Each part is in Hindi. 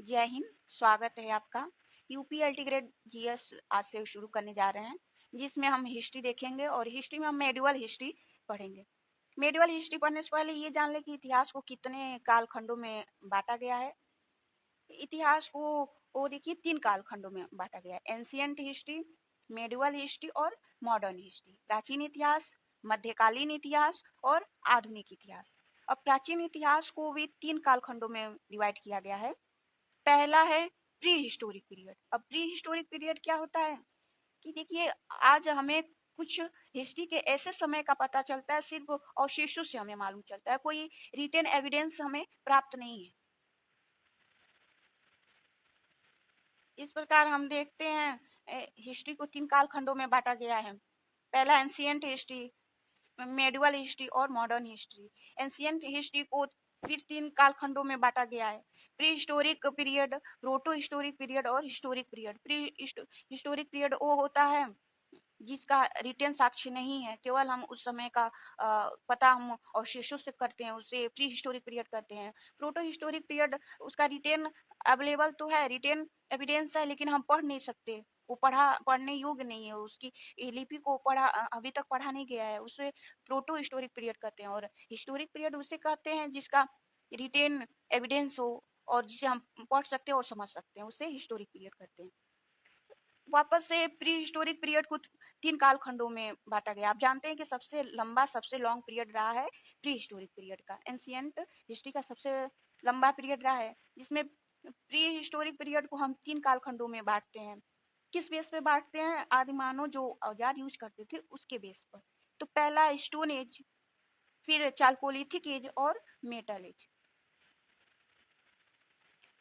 जय हिंद। स्वागत है आपका। यूपी अल्टीग्रेड जीएस आज से शुरू करने जा रहे हैं, जिसमें हम हिस्ट्री देखेंगे और हिस्ट्री में हम मेडिवल हिस्ट्री पढ़ेंगे। मेडिवल हिस्ट्री पढ़ने से पहले ये जान लें कि इतिहास को कितने कालखंडों में बांटा गया है। इतिहास को वो देखिए 3 कालखंडों में बांटा गया है: एंशिएंट हिस्ट्री, मेडिवल हिस्ट्री और मॉडर्न हिस्ट्री। प्राचीन इतिहास, मध्यकालीन इतिहास और आधुनिक इतिहास। अब प्राचीन इतिहास को भी 3 कालखंडों में डिवाइड किया गया है। पहला है प्री हिस्टोरिक पीरियड। अब प्री हिस्टोरिक पीरियड क्या होता है कि देखिए, आज हमें कुछ हिस्ट्री के ऐसे समय का पता चलता है, सिर्फ अवशेषों से हमें मालूम चलता है, कोई रिटन एविडेंस हमें प्राप्त नहीं है। इस प्रकार हम देखते हैं हिस्ट्री को 3 कालखंडों में बांटा गया है। पहला एंशिएंट हिस्ट्री, मेडिवल हिस्ट्री और मॉडर्न हिस्ट्री। एंशिएंट हिस्ट्री को फिर 3 कालखंडों में बांटा गया है: prehistoric period, protohistoric period और historic period. Prehistoric period वो होता है जिसका रिटन साक्ष्य नहीं है, केवल हम उस समय का पता हम अवशेषों से करते हैं, उसे प्री हिस्टोरिक पीरियड कहते हैं। प्रोटो हिस्टोरिक पीरियड, उसका रिटन अवेलेबल तो है, रिटन एविडेंस है, लेकिन हम पढ़ नहीं सकते, वो पढ़ने योग्य नहीं है, उसकी लिपि को अभी तक पढ़ा नहीं गया है, उसे प्रोटो हिस्टोरिक पीरियड कहते हैं। और हिस्टोरिक पीरियड उसे कहते हैं जिसका रिटेन एविडेंस हो और जिसे हम पढ़ सकते हैं और समझ सकते हैं, उसे हिस्टोरिक पीरियड कहते हैं। वापस से प्री हिस्टोरिक पीरियड को 3 कालखंडों में बांटा गया। आप जानते हैं कि सबसे लंबा, सबसे लॉन्ग पीरियड रहा है प्री हिस्टोरिक पीरियड का। एंशिएंट हिस्ट्री का सबसे लंबा पीरियड रहा है, जिसमें प्री हिस्टोरिक पीरियड को हम 3 कालखंडों में बांटते हैं। किस बेस पे बांटते हैं? आदिमानव जो औजार यूज करते थे उसके बेस पर। तो पहला स्टोन एज, फिर चालकोलिथिक एज और मेटल एज।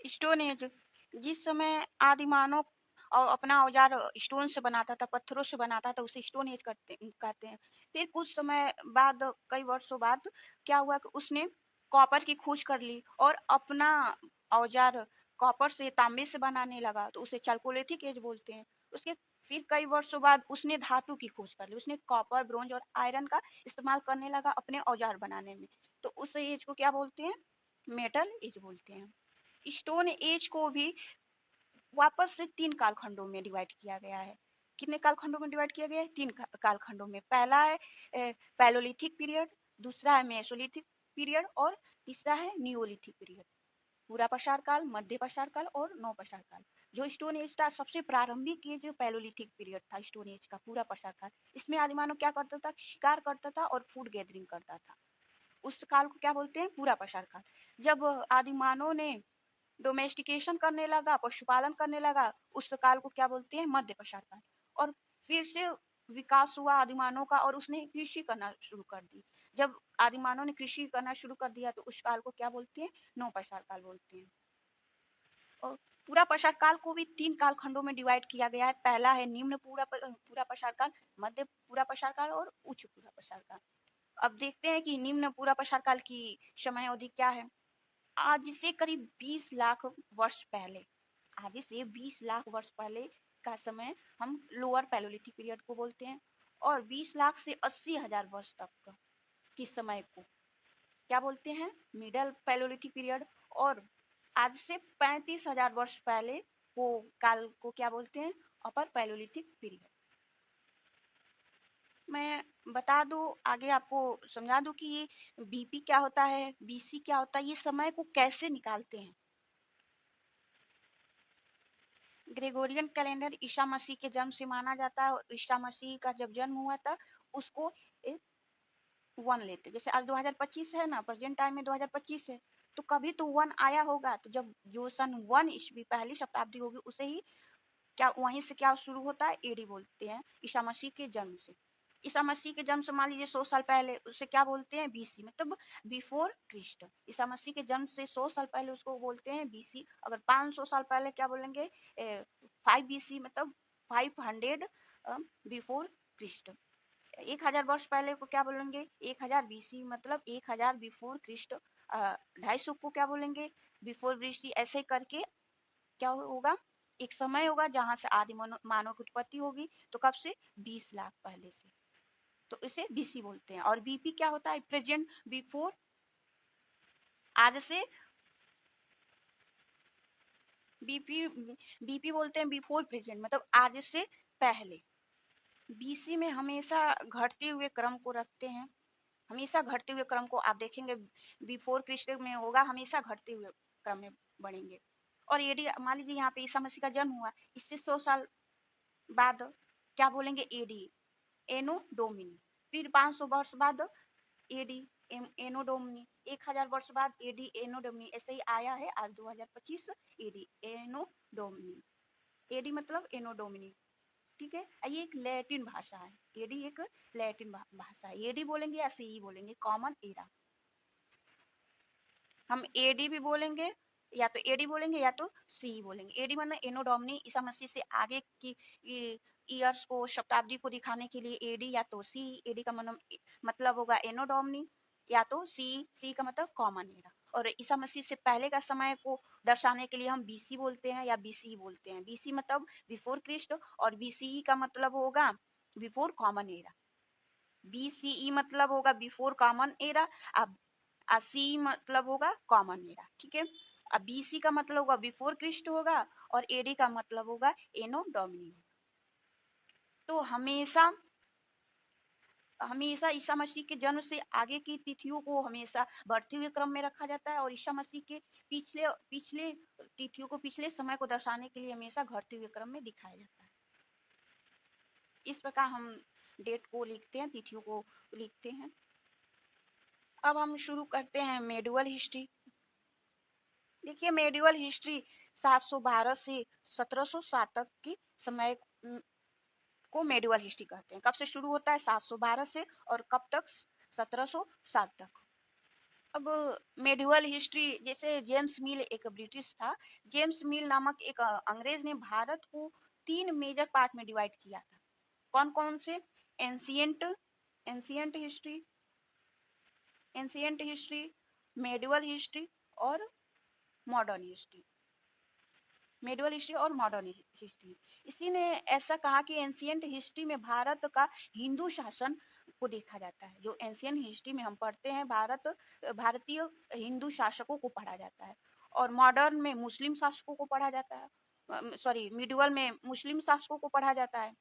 स्टोन एज, जिस समय आदिमानव और अपना औजार स्टोन से बनाता था, पत्थरों से बनाता था, उसे स्टोन एज कहते हैं। फिर कुछ समय बाद, कई वर्षों बाद क्या हुआ कि उसने कॉपर की खोज कर ली और अपना औजार कॉपर से, तांबे से बनाने लगा, तो उसे चालकोलिथिक एज बोलते हैं। उसके फिर कई वर्षों बाद उसने धातु की खोज कर ली, उसने कॉपर, ब्रोंज और आयरन का इस्तेमाल करने लगा अपने औजार बनाने में, तो उस एज को क्या बोलते हैं? मेटल एज बोलते हैं। स्टोन एज को भी वापस से 3 कालखंडों में डिवाइड किया गया है। कितने कालखंडों में डिवाइड किया गया है? 3 कालखंडों में। पहला है पैलोलिथिक पीरियड, दूसरा है मेसोलिथिक पीरियड और तीसरा है नियोलिथिक पीरियड। पूरा पशार काल, मध्य पशार काल और नव पशार काल। जो स्टोन एज था, सबसे प्रारंभिक एज पैलोलिथिक पीरियड था स्टोन एज का, पूरा पशार काल। इसमें आदिमानव क्या करता था? शिकार करता था और फूड गैदरिंग करता था। उस काल को क्या बोलते हैं? पूरा पशार काल। जब आदिमानव ने डोमेस्टिकेशन करने लगा, पशुपालन करने लगा, उस काल को क्या बोलते हैं? मध्य पशार काल। और फिर से विकास हुआ आदिमानव का और उसने कृषि करना शुरू कर दी। जब आदिमानव ने कृषि करना शुरू कर दिया, तो उस काल को क्या बोलते हैं? नव पशार काल बोलते हैं। और पूरा पशार काल को भी 3 कालखंडों में डिवाइड किया गया है। पहला है निम्न पूरा पशार काल, मध्य पूरा पशार काल और उच्च पूरा पशार काल। अब देखते हैं कि निम्न पूरा पशार काल की समय अवधि क्या है। आज से करीब 20 लाख वर्ष पहले, आज से 20 लाख वर्ष पहले का समय हम लोअर पैलोलिथिक पीरियड को बोलते हैं। और 20 लाख से 80,000 वर्ष तक के समय को क्या बोलते हैं? Middle palaeolithic period. और आज से 35,000 वर्ष पहले वो काल को क्या बोलते हैं? अपर पैलोलिथिक पीरियड। मैं बता दूं, आगे आपको समझा दूं कि ये बीपी क्या होता है, बीसी क्या होता है, ये समय को कैसे निकालते हैं। ग्रेगोरियन कैलेंडर ईसा मसीह के जन्म से माना जाता है। ईसा मसीह का जब जन्म हुआ था, उसको 1 लेते, जैसे आज 2025 है ना, प्रेजेंट टाइम में 2025 है, तो कभी तो 1 आया होगा। तो जब जो सन 1 ईस्वी, पहली शताब्दी होगी, उसे ही क्या, वहीं से क्या शुरू होता है? एडी बोलते हैं, ईसा मसीह के जन्म से। ईसा मसीह के जन्म से मान लीजिए 100 साल पहले, उसे क्या बोलते हैं? बीसी, मतलब बिफोर क्रिस्ट। ईसा मसीह के जन्म से 100 साल पहले उसको बोलते हैं बीसी। अगर 500 साल पहले क्या बोलेंगे? 5 बीसी, मतलब 500 बिफोर क्रिस्ट। 1000 वर्ष पहले को क्या बोलेंगे? 1000 बीसी, मतलब 1000 बिफोर क्रिस्ट। 250 को क्या बोलेंगे? Before BC. ऐसे करके क्या होगा? एक समय होगा जहां से आदि मानव की उत्पत्ति होगी। तो कब से? 20 लाख पहले से। तो इसे बीसी बोलते हैं। और बीपी क्या होता है? प्रेजेंट बिफोर, आज से बीपी बीपी बोलते हैं बिफोर प्रेजेंट, मतलब आज से पहले। बीसी में हमेशा घटते हुए क्रम को रखते हैं, हमेशा घटते हुए क्रम को आप देखेंगे, बिफोर क्रिस्ट में होगा, हमेशा घटते हुए क्रम में बढ़ेंगे। और एडी, मान लीजिए यहाँ पे ईसा मसीह का जन्म हुआ, इससे 100 साल बाद क्या बोलेंगे, एडी, एनो डोमिनी। फिर 500 वर्ष बाद एडी एनो डोमिनी, 1000 वर्ष बाद एडी एनो डोमिनी, ऐसे ही आया है आज 2025 एडी एनो डोमिनी। एडी मतलब एनो डोमिनी, ठीक है। ये एक लैटिन भाषा है, एडी एक लैटिन भाषा है। एडी बोलेंगे या सी बोलेंगे, कॉमन एरा। हम एडी भी बोलेंगे, या तो एडी बोलेंगे या तो सी बोलेंगे। एडी माना एनो डोमिनी, ईसा मसीह से आगे की ईयर्स को, शताब्दी को दिखाने के लिए एडी या तो सी। एडी का मतलब होगा एनो डोमिनी, या तो सी का मतलब कॉमन एरा। और ईसा मसीह से पहले का समय को दर्शाने के लिए हम बीसी बोलते हैं या बीसी बोलते हैं। बीसी मतलब बिफोर क्रिस्ट, और बीसीई का मतलब होगा बिफोर कॉमन एरा। बीसीई मतलब होगा बिफोर कॉमन एरा, अब सी मतलब होगा कॉमन एरा, ठीक है। अब बीसी का मतलब होगा बिफोर क्रिस्ट होगा, और एडी का मतलब होगा एनो डोमिनी। तो हमेशा हमेशा ईसा मसीह के जन्म से आगे की तिथियों को हमेशा बढ़ते हुए क्रम में रखा जाता है, और ईसा मसीह के पिछले पिछले तिथियों को, पिछले समय को दर्शाने के लिए हमेशा घटते हुए क्रम में दिखाया जाता है। इस प्रकार हम डेट को लिखते हैं, तिथियों को लिखते हैं। अब हम शुरू करते हैं मेडिवल हिस्ट्री। देखिए, मेडिवल हिस्ट्री 712 से 1707 तक की समय को मेडिवल हिस्ट्री कहते हैं। कब से शुरू होता है, 712 से, और कब तक, 1707 तक। अब मेडिवल हिस्ट्री, जैसे जेम्स मिल एक ब्रिटिश था, जेम्स मिल नामक एक अंग्रेज ने भारत को 3 मेजर पार्ट में डिवाइड किया था। कौन कौन से, ancient ancient history ancient history, medieval history और मॉडर्न हिस्ट्री। मेडिवल हिस्ट्री और मॉडर्न हिस्ट्री। इसी ने ऐसा कहा कि एंशियंट हिस्ट्री में भारत का हिंदू शासन को देखा जाता है। जो एंशियंट हिस्ट्री में हम पढ़ते हैं, भारतीय हिंदू शासकों को पढ़ा जाता है, और मॉडर्न में मुस्लिम शासकों को पढ़ा जाता है। सॉरी, मिडिवल में मुस्लिम शासकों को पढ़ा जाता है,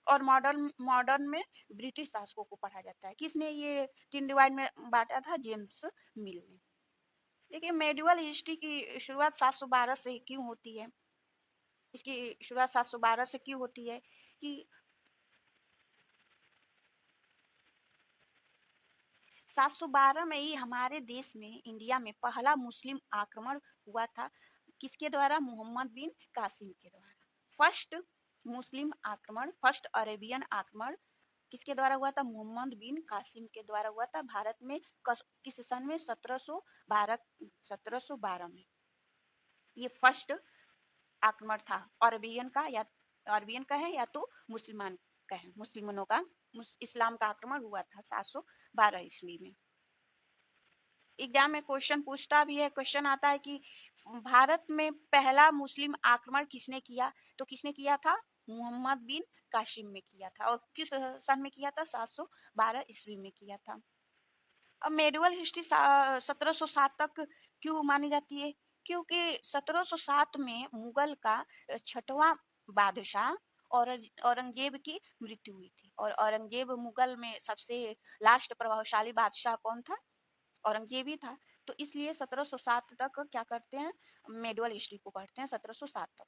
और मॉडर्न मॉडर्न में ब्रिटिश शासकों को पढ़ा जाता है। किसने ये 3 डिवाइड में बांटा था, जेम्स मिल ने। देखिए, मेडिवल हिस्ट्री की शुरुआत 712 से क्यों होती है, इसकी शुरुआत 712 से क्यों होती है कि 712 में ही हमारे देश में, इंडिया में पहला मुस्लिम आक्रमण हुआ था। किसके द्वारा, मोहम्मद बिन कासिम के द्वारा। फर्स्ट मुस्लिम आक्रमण, फर्स्ट अरेबियन आक्रमण किसके द्वारा हुआ था, मोहम्मद बिन कासिम के द्वारा हुआ था। भारत में किस सन में, 1712 में ये फर्स्ट आक्रमण था। अरबियन का, या अरबियन का है, या तो मुसलमान का है, मुस्लिमों का, इस्लाम का आक्रमण हुआ था 712 ईस्वी में। एग्जाम में क्वेश्चन पूछता भी है, क्वेश्चन आता है कि भारत में पहला मुस्लिम आक्रमण किसने किया, तो किसने किया था, मोहम्मद बिन कासिम में किया था। और किस सन में किया था, 712 ईस्वी में किया था। अब मेडिवल हिस्ट्री 1707 तक क्यों मानी जाती है, क्योंकि 1707 में मुगल का 6वां बादशाह औरंगजेब की मृत्यु हुई थी। और औरंगजेब मुगल में सबसे लास्ट प्रभावशाली बादशाह कौन था, औरंगजेब ही था। तो इसलिए 1707 तक क्या करते हैं, मेडिवल हिस्ट्री को पढ़ते हैं, 1707 तक।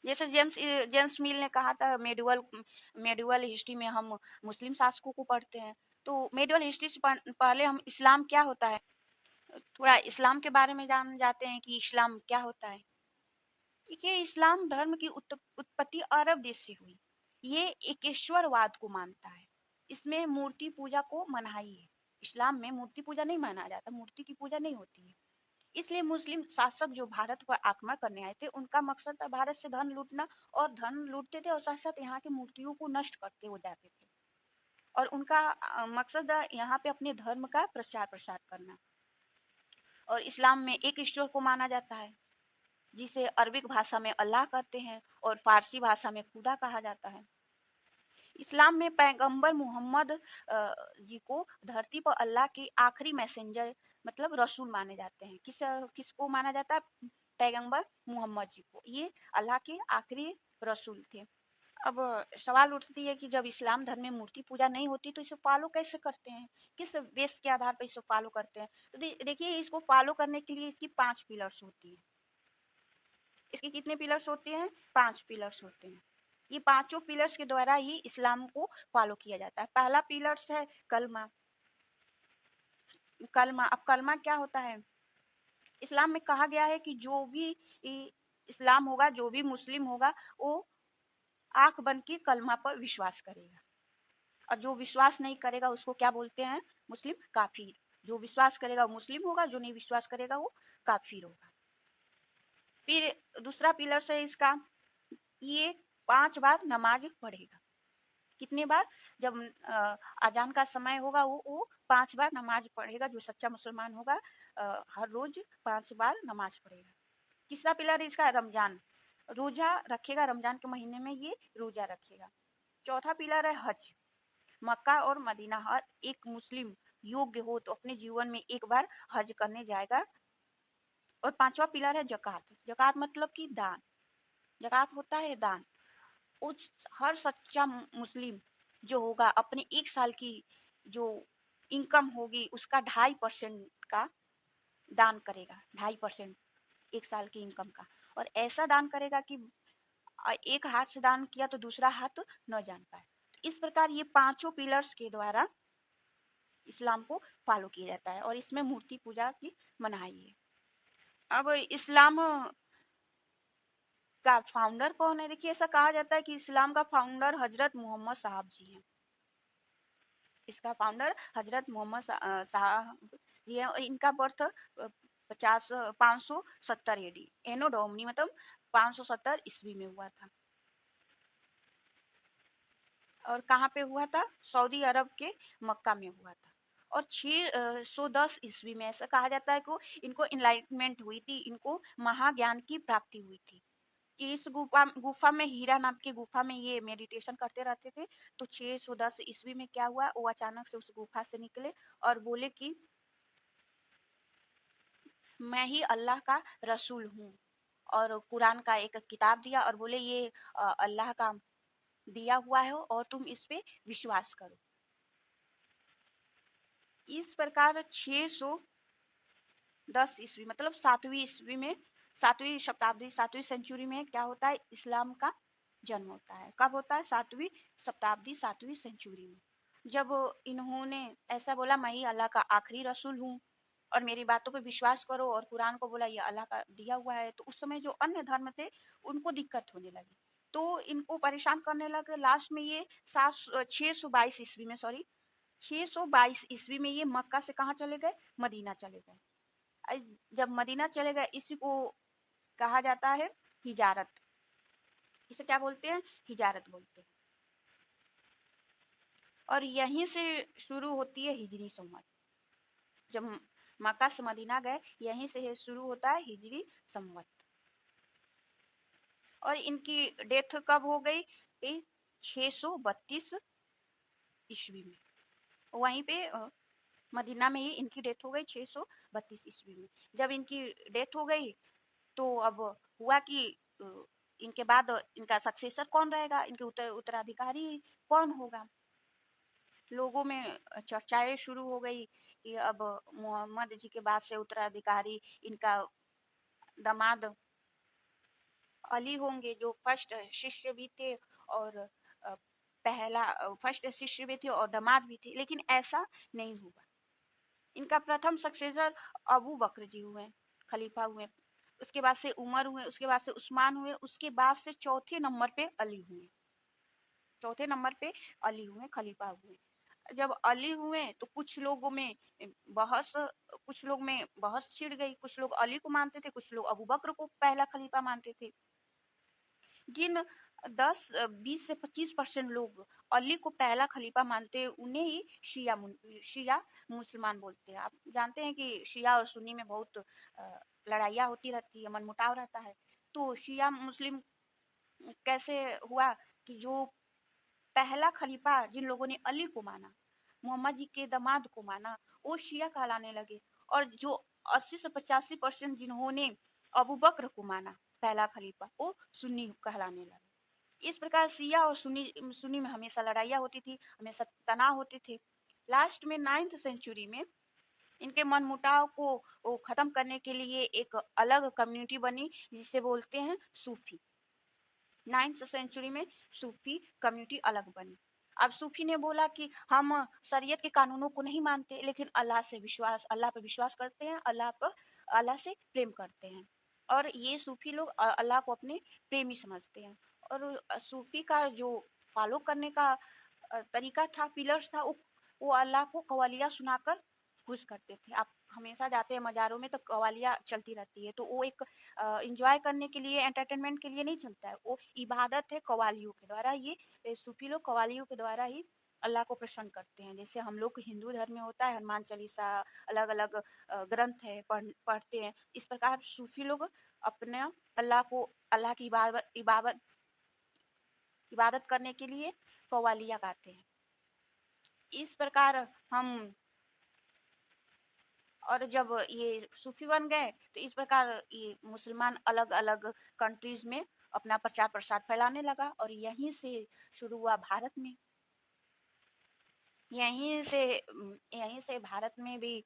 जैसे जेम्स मिल ने कहा था, मेडिवल हिस्ट्री में हम मुस्लिम शासकों को पढ़ते हैं। तो मेडिवल हिस्ट्री से पहले हम इस्लाम क्या होता है, थोड़ा इस्लाम के बारे में जान जाते हैं कि इस्लाम क्या होता है। देखिए, इस्लाम धर्म की उत्पत्ति अरब देश से हुई। ये एकेश्वरवाद को मानता है। इसमें मूर्ति पूजा को मनाही है। इस्लाम में मूर्ति पूजा नहीं माना जाता, मूर्ति की पूजा नहीं होती है। इसलिए मुस्लिम शासक जो भारत पर आक्रमण करने आए थे, उनका मकसद था भारत से धन लूटना, और धन लूटते थे और साथ साथ यहाँ की मूर्तियों को नष्ट करके वो जाते थे। और उनका मकसद यहाँ पे अपने धर्म का प्रचार प्रसार करना। और इस्लाम में एक ईश्वर को माना जाता है, जिसे अरबिक भाषा में अल्लाह कहते हैं, और फारसी भाषा में खुदा कहा जाता है। इस्लाम में पैगंबर मोहम्मद जी को धरती पर अल्लाह के आखिरी मैसेंजर, मतलब रसूल माने जाते हैं। किसको माना जाता है, पैगंबर मोहम्मद जी को। ये अल्लाह के आखिरी रसूल थे। अब सवाल उठती है कि जब इस्लाम धर्म में मूर्ति पूजा नहीं होती तो इसे फॉलो कैसे करते हैं, किस बेस के आधार पर इसे फॉलो करते हैं? तो देखिए, इसको फॉलो करने के लिए इसकी 5 पिलर्स होती हैं। इसके कितने पिलर्स होते हैं? 5 पिलर्स होते हैं। ये पांचों पिलर्स के द्वारा ही इस्लाम को फॉलो किया जाता है। पहला पिलर्स है कलमा। कलमा, अब कलमा क्या होता है? इस्लाम में कहा गया है कि जो भी इस्लाम होगा, जो भी मुस्लिम होगा, वो आंख बंद के कलमा पर विश्वास करेगा, और जो विश्वास नहीं करेगा उसको क्या बोलते हैं? मुस्लिम काफिर। जो विश्वास करेगा वो मुस्लिम होगा, जो नहीं विश्वास करेगा वो काफिर होगा। फिर दूसरा पिलर है इसका, ये 5 बार नमाज पढ़ेगा। कितने बार? जब अजान का समय होगा वो 5 बार नमाज पढ़ेगा। जो सच्चा मुसलमान होगा हर रोज 5 बार नमाज पढ़ेगा। तीसरा पिलर इसका रमजान, रोजा रखेगा। रमजान के महीने में ये रोजा रखेगा। चौथा पिलर है हज। मक्का और मदीना हर एक मुस्लिम योग्य हो तो अपने जीवन में एक बार हज करने जाएगा। और पांचवा पिलर है जकात। जकात मतलब कि दान। जकात होता है दान। उस हर सच्चा मुस्लिम जो होगा अपने 1 साल की जो इनकम होगी उसका 2.5% का दान करेगा। 2.5% 1 साल की इनकम का। और ऐसा दान करेगा कि एक हाथ से दान किया तो दूसरा हाथ न जान पाए। इस प्रकार ये पांचों पिलर्स के द्वारा इस्लाम को फॉलो किया जाता है, और इसमें मूर्ति पूजा की मनाही है। अब इस्लाम का फाउंडर कौन है? देखिए, ऐसा कहा जाता है कि इस्लाम का फाउंडर हजरत मोहम्मद साहब जी हैं। इसका फाउंडर हजरत मोहम्मद साहब जी हैं, और इनका बर्थ 570 एडी एनो डोमनी मतलब 570 ईस्वी में हुआ था। और कहाँ पे हुआ था? सऊदी अरब के मक्का में हुआ था। और 610 ईस्वी में ऐसा कहा जाता है कि इनको इनलाइटमेंट हुई थी, इनको महाज्ञान की प्राप्ति हुई थी। कि इस गुफा गुफा में, हीरा नाम की गुफा में ये मेडिटेशन करते रहते थे। तो 610 ईस्वी में क्या हुआ, वो अचानक से उस गुफा से निकले और बोले कि मैं ही अल्लाह का रसूल हूँ। और कुरान का एक किताब दिया और बोले ये अल्लाह का दिया हुआ है और तुम इस पे विश्वास करो। इस प्रकार 610 ईस्वी मतलब 7वीं ईस्वी में, 7वीं शताब्दी, 7वीं सेंचुरी में क्या होता है? इस्लाम का जन्म होता है। कब होता है? 7वीं शताब्दी, 7वीं सेंचुरी में। जब इन्होंने ऐसा बोला मैं ही अल्लाह का आखिरी रसूल हूँ और मेरी बातों पे विश्वास करो, और कुरान को बोला ये अल्लाह का दिया हुआ है, तो उस समय जो अन्य धर्म थे उनको दिक्कत होने लगी, तो इनको परेशान करने लगे। लास्ट में ये 622 ईस्वी में, सॉरी 622 ईस्वी में ये मक्का से कहाँ चले गए? मदीना चले गए। जब मदीना चले गए, इसी को कहा जाता है हिजारत। इसे क्या बोलते हैं? हिजारत बोलते हैं। और यहीं से शुरू होती है हिजरी संवत। जब मक्का से मदीना गए, यहीं से शुरू होता है हिजरी संवत। और इनकी डेथ कब हो गई? 632 ईस्वी में। वहीं पे मदीना में ही इनकी डेथ हो गई 632 ईस्वी में। जब इनकी डेथ हो गई तो अब हुआ कि इनके बाद इनका सक्सेसर कौन रहेगा, इनके उत्तराधिकारी कौन होगा? लोगों में चर्चाएं शुरू हो गई कि अब मोहम्मद जी के बाद से उत्तराधिकारी इनका दामाद अली होंगे, जो फर्स्ट शिष्य भी थे और पहला फर्स्ट शिष्य भी थे और दामाद भी थे। लेकिन ऐसा नहीं हुआ। इनका प्रथम सक्सेसर अबू बकर जी हुए, खलीफा हुए। उसके बाद से उमर हुए, उसके बाद से उस्मान हुए, उसके बाद से चौथे नंबर पे अली हुए। चौथे नंबर पे अली हुए, खलीफा हुए। जब अली हुए तो बहस कुछ लोग में बहस छिड़ गई। कुछ लोग अली को मानते थे, कुछ लोग अबू बकर को पहला खलीफा मानते थे। जिन 10-20 से 25% लोग अली को पहला खलीफा मानते हैं उन्हें ही शिया मुसलमान बोलते हैं। आप जानते हैं कि शिया और सुन्नी में बहुत लड़ाइयाँ होती रहती है, मनमुटाव रहता है। तो शिया मुस्लिम कैसे हुआ कि जो पहला खलीफा जिन लोगों ने अली को माना, मोहम्मद जी के दामाद को माना, वो शिया कहलाने लगे। और जो 80 से 85% जिन्होंने अबू बकर को माना पहला खलीफा, वो सुन्नी कहलाने लगा। इस प्रकार शिया और सुन्नी सुन्नी में हमेशा लड़ाइयाँ होती थी, हमेशा तनाव होते थे। लास्ट में 9th सेंचुरी में इनके मनमुटाव को वो खत्म करने के लिए एक अलग कम्युनिटी बनी जिसे बोलते हैं सूफी। 9th सेंचुरी में सूफी कम्युनिटी अलग बनी। अब सूफी ने बोला कि हम शरीयत के कानूनों को नहीं मानते, लेकिन अल्लाह पे विश्वास करते हैं, अल्लाह से प्रेम करते हैं। और ये सूफी लोग अल्लाह को अपने प्रेमी समझते हैं। और सूफी का जो फॉलो करने का तरीका था, पिलर्स था, वो अल्लाह को कवालियाँ सुनाकर खुश करते थे। आप हमेशा जाते हैं मज़ारों में तो कवालियाँ चलती रहती है, तो वो एक एन्जॉय करने के लिए, एंटरटेनमेंट के लिए नहीं चलता है, वो इबादत है कवालियों के द्वारा। ये सूफी लोग कवालियों के द्वारा ही अल्लाह को प्रसन्न करते हैं। जैसे हम लोग हिंदू धर्म में होता है हनुमान चालीसा, अलग-अलग ग्रंथ है पढ़ते हैं। इस प्रकार सूफी लोग अपना अल्लाह की इबादत करने के लिए कव्वालियाँ गाते हैं। इस प्रकार हम और जब ये सूफी बन गए तो इस प्रकार ये मुसलमान अलग-अलग कंट्रीज में अपना प्रचार प्रसार फैलाने लगा और यहीं से शुरू हुआ भारत में। यहीं से भारत में भी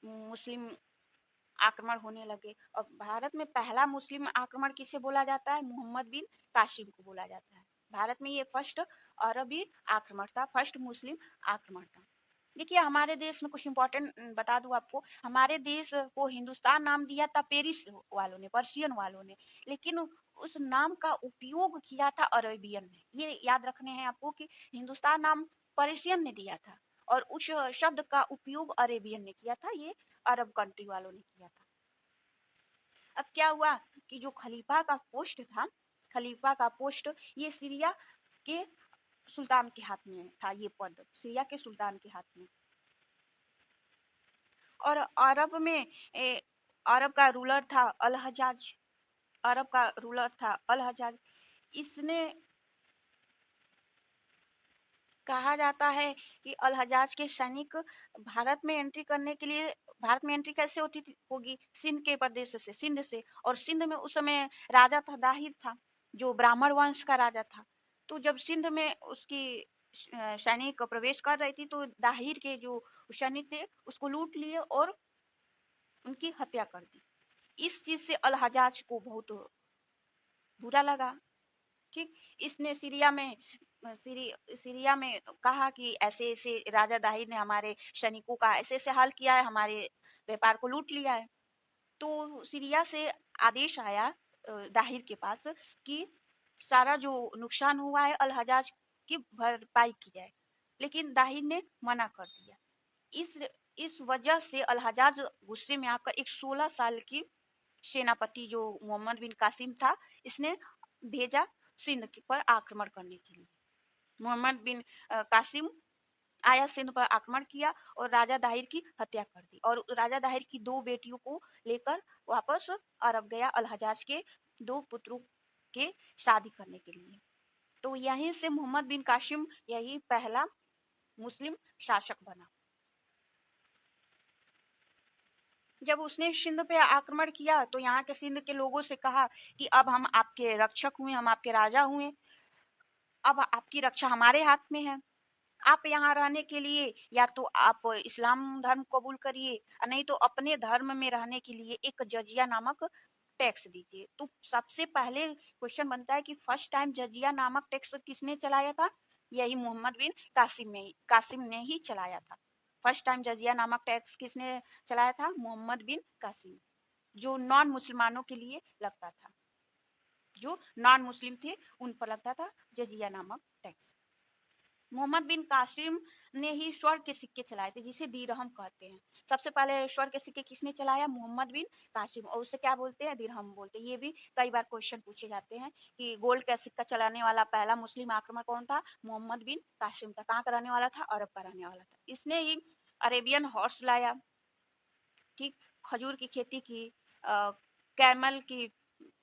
मुस्लिम आक्रमण होने लगे और भारत में पहला मुस्लिम आक्रमण किसे बोला जाता है? मोहम्मद बिन कासिम को बोला जाता है। भारत में ये फर्स्ट अरबी आक्रमण था, फर्स्ट मुस्लिम आक्रमण था। देखिए हमारे देश में कुछ इंपॉर्टेंट बता दूं आपको, हमारे देश को हिंदुस्तान नाम दिया था पेरिस वालों ने, पर्शियन वालों ने, लेकिन उस नाम का उपयोग किया था अरेबियन ने। ये याद रखने हैं आपको कि हिंदुस्तान नाम पर्शियन ने दिया था और उस शब्द का उपयोग अरेबियन ने किया था, ये अरब कंट्री वालों ने किया था। अब क्या हुआ कि जो खलीफा का पोस्ट था, खलीफा का पोस्ट ये सीरिया के सुल्तान के हाथ में था, ये पद सीरिया के सुल्तान के हाथ में। और अरब का रूलर था अल हजाज, अरब का रूलर था अल हजाज। इसने कहा जाता है कि अल हजाज के सैनिक भारत में एंट्री करने के लिए, भारत में एंट्री कैसे होगी, सिंध के प्रदेश से, सिंध से। और सिंध में उस समय राजा था दाहिर था, जो ब्राह्मण वंश का राजा था। तो जब सिंध में उसकी सैनिक प्रवेश कर रही थी तो दाहिर के जो सैनिक थे उसको लूट लिए और उनकी हत्या कर दी। इस चीज से अल हजाज को बहुत बुरा लगा। ठीक, इसने सीरिया में कहा कि ऐसे ऐसे राजा दाहिर ने हमारे सैनिकों का ऐसे ऐसे हाल किया है, हमारे व्यापार को लूट लिया है। तो सीरिया से आदेश आया दाहिर के पास कि सारा जो नुकसान हुआ है अल हजाज की भरपाई की जाए, लेकिन दाहिर ने मना कर दिया। इस इस वजह से अल हजाज गुस्से में आकर एक 16 साल की सेनापति जो मोहम्मद बिन कासिम था, इसने भेजा सिंध पर आक्रमण करने के लिए। मोहम्मद बिन कासिम आया, सिंध पर आक्रमण किया और राजा दाहिर की हत्या कर दी और राजा दाहिर की 2 बेटियों को लेकर वापस अरब गया अल हजाज के 2 पुत्रों के शादी करने के लिए। तो यहीं से मोहम्मद बिन कासिम यही पहला मुस्लिम शासक बना। जब उसने सिंध पे आक्रमण किया तो यहाँ के सिंध के लोगों से कहा कि अब हम आपके रक्षक हुए, हम आपके राजा हुए, अब आपकी रक्षा हमारे हाथ में है। आप यहाँ रहने के लिए या तो आप इस्लाम धर्म कबूल करिए, नहीं तो अपने धर्म में रहने के लिए एक जजिया नामक टैक्स दीजिए। तो सबसे पहले क्वेश्चन बनता है कि फर्स्ट टाइम जजिया नामक टैक्स किसने चलाया था? यही मोहम्मद बिन कासिम ने ही चलाया था। फर्स्ट टाइम जजिया नामक टैक्स किसने चलाया था? मोहम्मद बिन कासिम, जो नॉन मुसलमानों के लिए लगता था, जो नॉन मुस्लिम थे उन पर लगता था जजिया नामक टैक्स। मोहम्मद बिन कासिम ने ही स्वर्ण के सिक्के चलाए थे, जिसे दिरहम कहते हैं। सबसे पहले स्वर्ण के सिक्के किसने चलाया? मोहम्मद बिन कासिम, और उसे क्या बोलते हैं? दिरहम बोलते हैं। ये भी कई बार क्वेश्चन पूछे जाते हैं कि गोल्ड का सिक्का चलाने वाला पहला मुस्लिम आक्रमण कौन था? मोहम्मद बिन कासिम था। कहाँ का रहने वाला था? अरब का रहने वाला था। इसने ही अरेबियन हॉर्स लाया, ठीक, खजूर की खेती की, कैमल की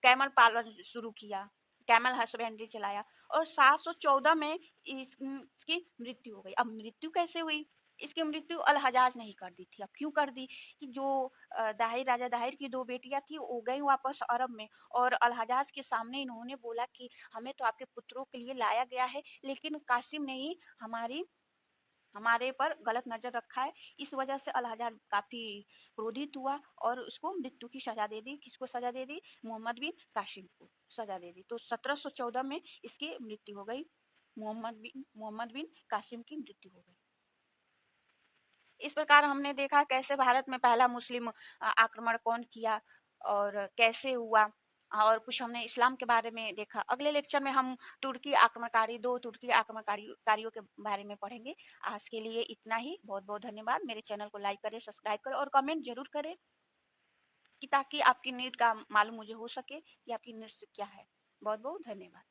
कैमल पालन शुरू किया, कैमल हस्बेंड्री चलाया और 714 में इसकी मृत्यु हो गई। अब मृत्यु कैसे हुई? इसकी मृत्यु अल हजाज ने ही कर दी थी। अब क्यों कर दी कि जो दाहिर राजा दाहिर की 2 बेटियाँ थी वो गई वापस अरब में, और अल हजाज के सामने इन्होंने बोला कि हमें तो आपके पुत्रों के लिए लाया गया है, लेकिन कासिम ने ही हमारे पर गलत नजर रखा है। इस वजह से अल हजाज काफी क्रोधित हुआ और उसको मृत्यु की सजा दे दी। किसको सजा दे दी? मोहम्मद बिन कासिम को सजा दे दी। तो 1714 में इसकी मृत्यु हो गई। मोहम्मद बिन कासिम की मृत्यु हो गई। इस प्रकार हमने देखा कैसे भारत में पहला मुस्लिम आक्रमण कौन किया और कैसे हुआ, और कुछ हमने इस्लाम के बारे में देखा। अगले लेक्चर में हम दो तुर्की आक्रमणकारियों के बारे में पढ़ेंगे। आज के लिए इतना ही। बहुत बहुत धन्यवाद। मेरे चैनल को लाइक करें, सब्सक्राइब करें और कमेंट जरूर करें कि ताकि आपकी नीड का मालूम मुझे हो सके कि आपकी नीड्स क्या है। बहुत बहुत धन्यवाद।